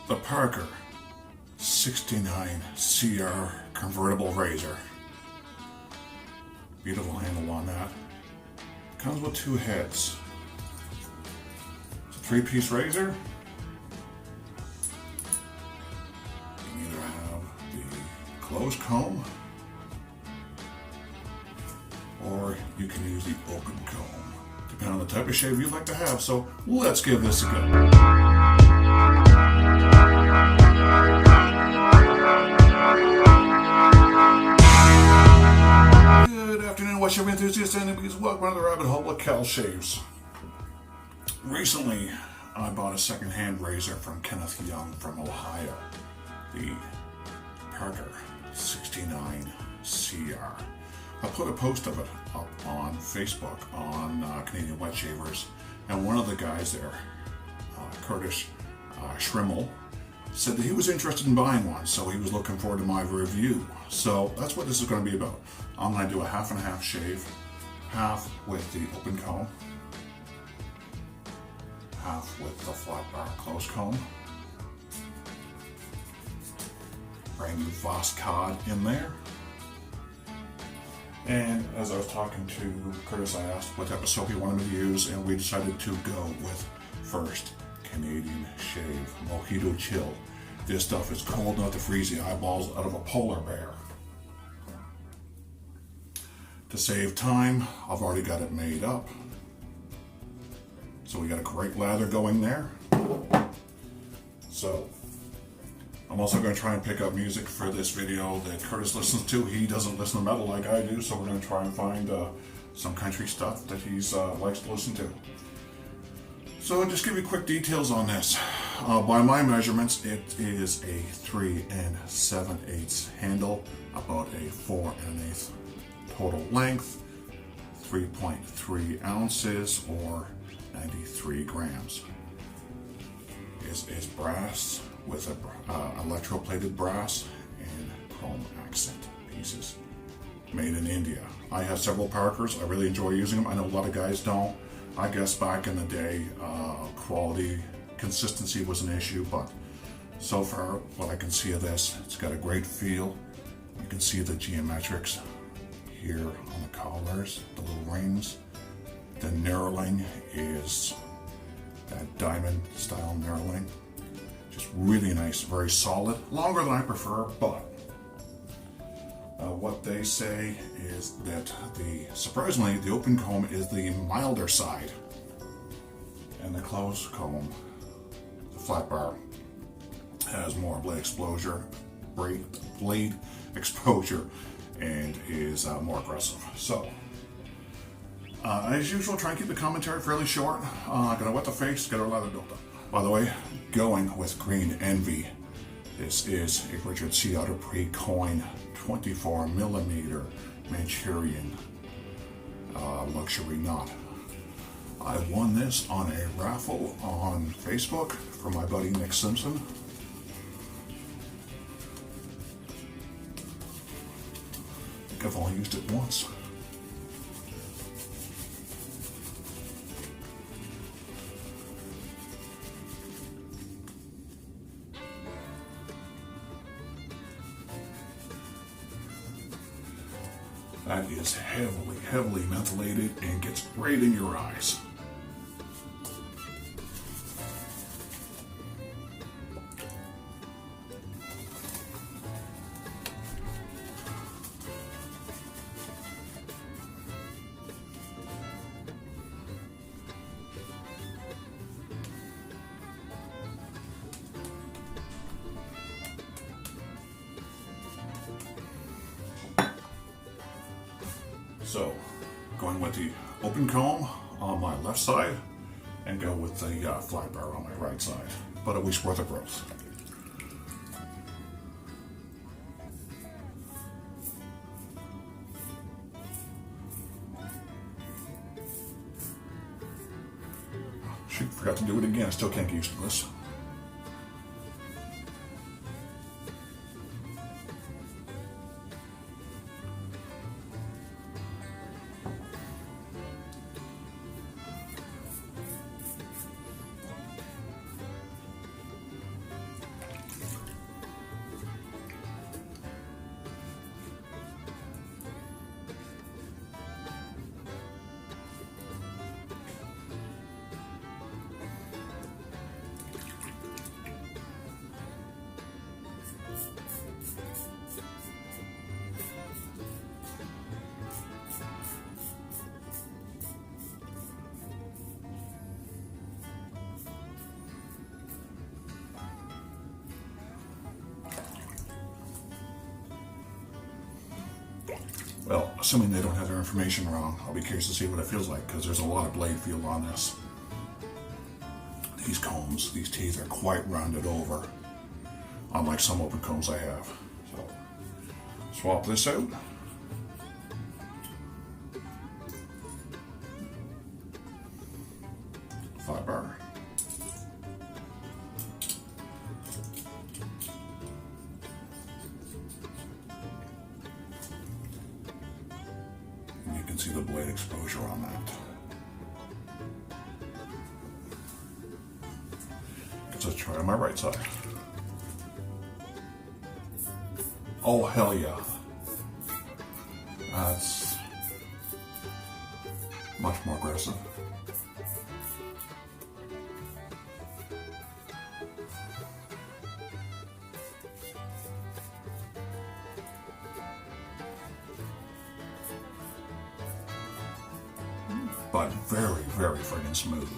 the Parker 69CR Convertible Razor. Beautiful handle on that. Comes with two heads. It's a three-piece razor. You can either have the closed comb or you can use the open comb, depending on the type of shave you'd like to have. So let's give this a go. Good afternoon, wetshaver enthusiasts, and newbies. Welcome to the rabbit hole of Cal Shaves. Recently, I bought a second-hand razor from Kenneth Young from Ohio, the Parker 69CR. I put a post of it up on Facebook on Canadian Wet Shavers, and one of the guys there, Curtis Schriml, said that he was interested in buying one, so he was looking forward to my review. So that's what this is going to be about. I'm going to do a half and half shave, half with the open comb, half with the flat bar closed comb. Brand new Voss cod in there. And as I was talking to Curtis, I asked what type of soap he wanted me to use, and we decided to go with First Canadian Shave Mojito Chill. This stuff is cold enough to freeze the eyeballs out of a polar bear. To save time, I've already got it made up. So we got a great lather going there. So I'm also going to try and pick up music for this video that Curtis listens to. He doesn't listen to metal like I do, so we're going to try and find some country stuff that he likes to listen to. So just give you quick details on this. By my measurements, it is a 3 7/8 handle, about a 4 1/8 total length, 3.3 ounces or 93 grams. Is brass with electroplated brass and chrome accent pieces. Made in India. I have several Parkers. I really enjoy using them. I know a lot of guys don't. I guess back in the day, quality, consistency was an issue, but so far, what I can see of this, it's got a great feel. You can see the geometrics here on the collars, the little rings. The knurling is that diamond style knurling. Just really nice, very solid. Longer than I prefer, but what they say is that surprisingly, the open comb is the milder side. And the closed comb, the flat bar, has more blade exposure and is more aggressive. So, as usual, try and keep the commentary fairly short. Gonna wet the face, get our lather built up. By the way, going with Green Envy. This is a Richard C. Otter pre-coin 24mm Manchurian luxury knot. I won this on a raffle on Facebook for my buddy Nick Simpson. I think I've only used it once. That is heavily mentholated and gets right in your eyes. So, going with the open comb on my left side and go with the flat bar on my right side. But a week's worth of growth. Shoot, forgot to do it again. I still can't get used to this. Well, assuming they don't have their information wrong, I'll be curious to see what it feels like, because there's a lot of blade feel on this. These combs, these teeth are quite rounded over, unlike some open combs I have. So, swap this out. Bar. And you can see the blade exposure on that. Let's try on my right side. Oh, hell yeah. That's much more aggressive. But very, very friggin' smooth.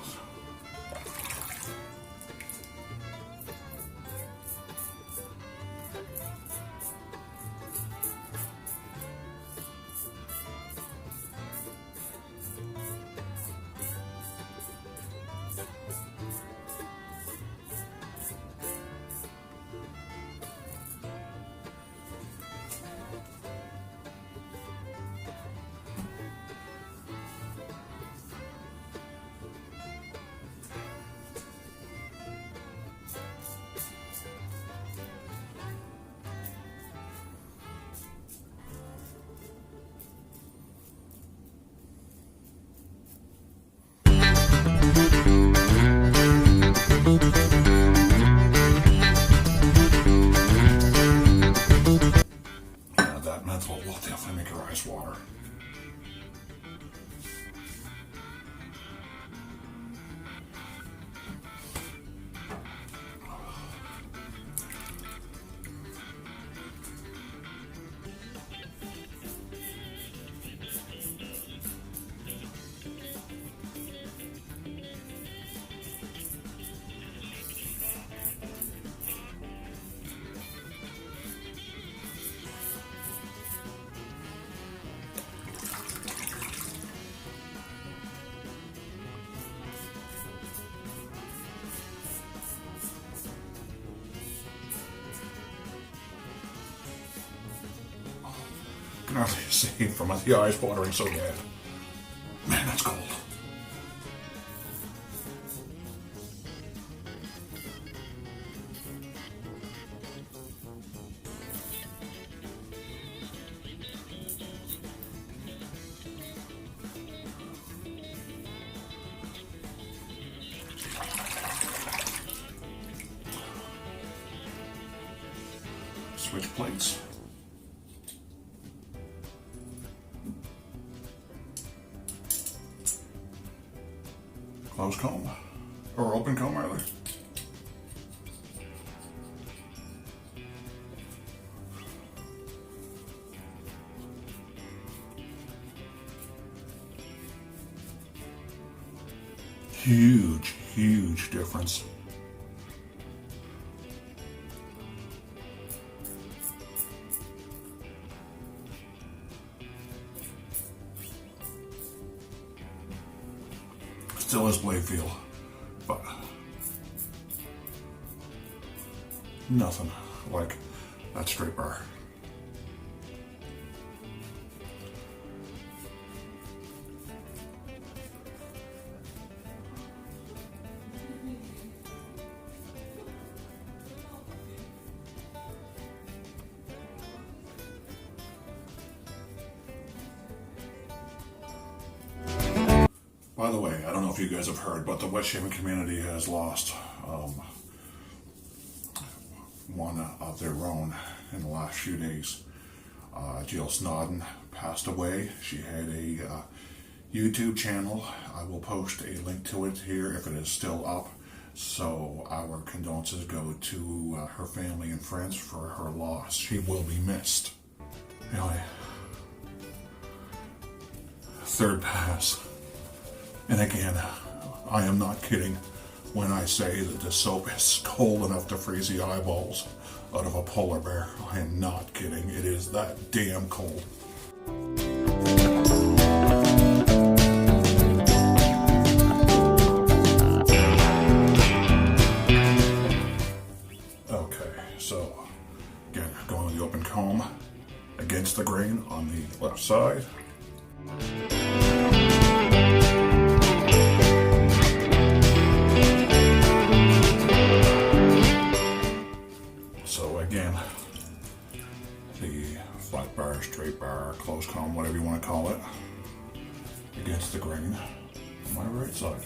That menthol will definitely make your eyes water. I can hardly see from the eyes watering so bad. Man, that's cold. Switch plates. Closed comb, or open comb rather. Huge, huge difference. Still has blade feel, but nothing like that straight bar. By the way, I don't know if you guys have heard, but the wet shaving community has lost one of their own in the last few days. Jill Snodden passed away. She had a YouTube channel. I will post a link to it here if it is still up. So our condolences go to her family and friends for her loss. She will be missed. Anyway, third pass. And again, I am not kidding when I say that this soap is cold enough to freeze the eyeballs out of a polar bear. I am not kidding. It is that damn cold. the grain on the left side. So again, the flat bar, straight bar, closed comb, whatever you want to call it, against the grain on my right side.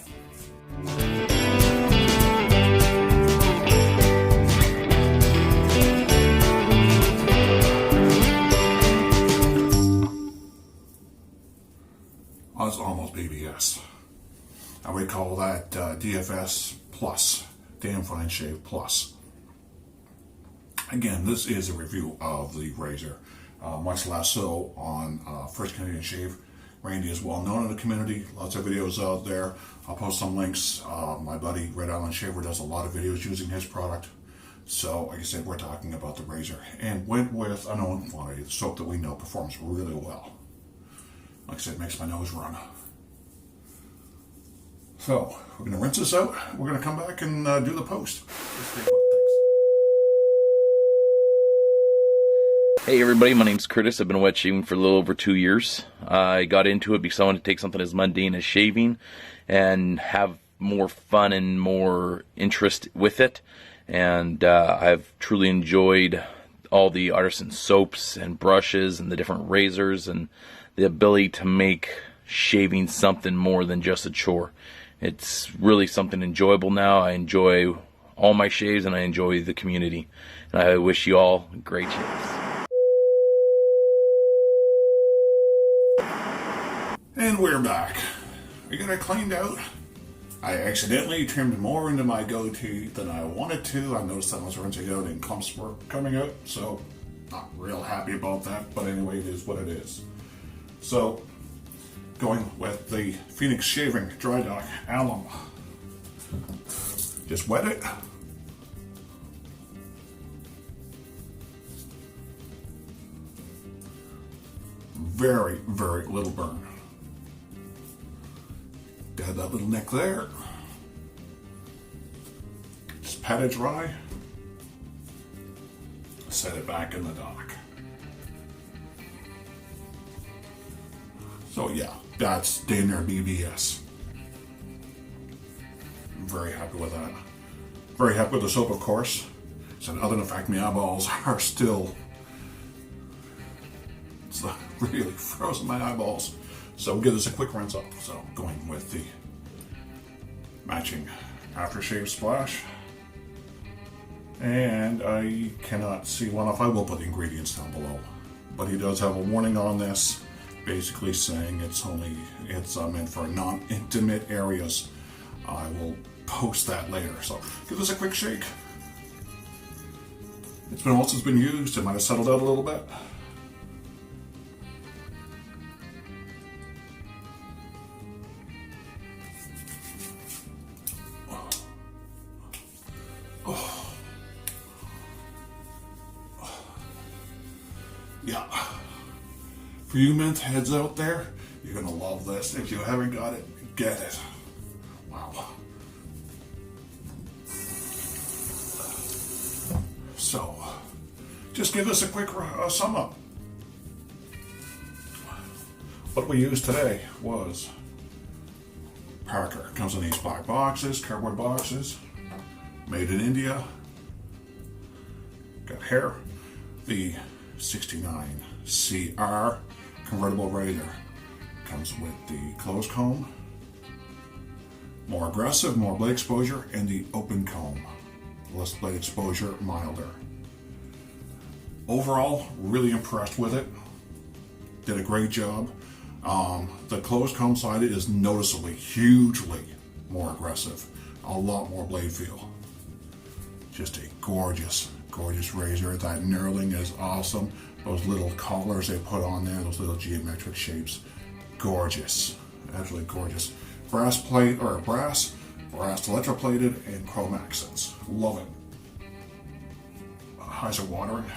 That's almost BBS. I would call that DFS Plus, Damn Fine Shave Plus. Again, this is a review of the razor, much less so on First Canadian Shave. Randy is well known in the community, lots of videos out there. I'll post some links. My buddy Red Island Shaver does a lot of videos using his product. So, like I said, we're talking about the razor. And went with a known quantity. The soap that we know performs really well. Like I said, it makes my nose run. So, we're going to rinse this out. We're going to come back and do the post. Hey everybody, my name's Curtis. I've been wet shaving for a little over 2 years. I got into it because I wanted to take something as mundane as shaving and have more fun and more interest with it. And I've truly enjoyed all the artisan soaps and brushes and the different razors and the ability to make shaving something more than just a chore. It's really something enjoyable now. I enjoy all my shaves and I enjoy the community. And I wish you all great shaves. And we're back. We got it cleaned out. I accidentally trimmed more into my goatee than I wanted to. I noticed that I was rinsing out and clumps were coming out, so not real happy about that, but anyway, it is what it is. So, going with the Phoenix Shaving Dry Dock Alum. Just wet it. Very, very little burn. Got that little nick there. Just pat it dry. Set it back in the dock. So yeah, that's damn near BBS. I'm very happy with that. Very happy with the soap, of course. So other than the fact my eyeballs are still, it's really frozen my eyeballs. So we'll give this a quick rinse up. So going with the matching aftershave splash. And I cannot see one off. I will put the ingredients down below. But he does have a warning on this, basically saying it's meant for non-intimate areas. I will post that later. So give this a quick shake. It's been a while since it's been used. It might have settled out a little bit. Yeah. For you mint heads out there, you're gonna love this. If you haven't got it, get it. Wow. So, just give this a quick sum up. What we used today was Parker. Comes in these black boxes, cardboard boxes, made in India. Got hair. The 69CR Convertible Razor comes with the closed comb, more aggressive, more blade exposure, and the open comb, less blade exposure, milder. Overall, really impressed with it. Did a great job. The closed comb side is noticeably, hugely more aggressive, a lot more blade feel. Just a gorgeous razor. That knurling is awesome. Those little collars they put on there, those little geometric shapes, gorgeous, absolutely gorgeous. Brass plate or brass electroplated, and chrome accents. Love it. Eyes are watering.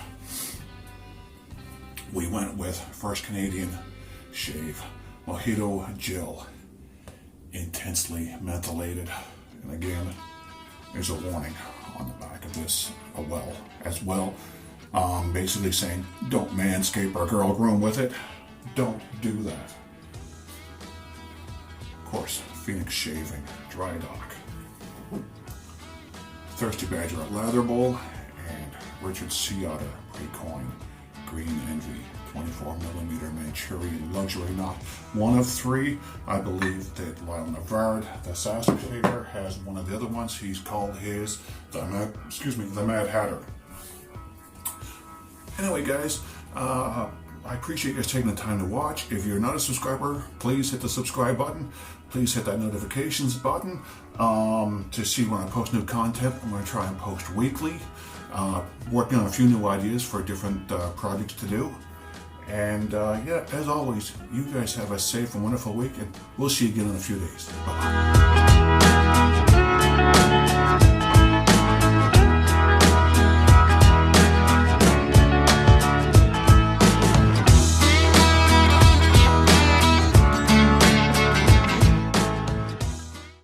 We went with First Canadian Shave Mojito Gel, intensely mentholated, and again, there's a warning on the back of this as well. basically saying, don't manscape or girl groom with it. Don't do that. Of course, Phoenix Shaving, Dry Dock, Thirsty Badger at Lather Bowl, and Richard Ciotta Pre-Coin, Green Envy, 24mm Manchurian Luxury Knot. One of three. I believe that Lyle Navard, the Sassy Shaver, has one of the other ones. He's called his the Mad Hatter. Anyway, guys, I appreciate you guys taking the time to watch. If you're not a subscriber, please hit the subscribe button. Please hit that notifications button to see when I post new content. I'm going to try and post weekly. Working on a few new ideas for different projects to do. And yeah, as always, you guys have a safe and wonderful week, and we'll see you again in a few days. Bye-bye.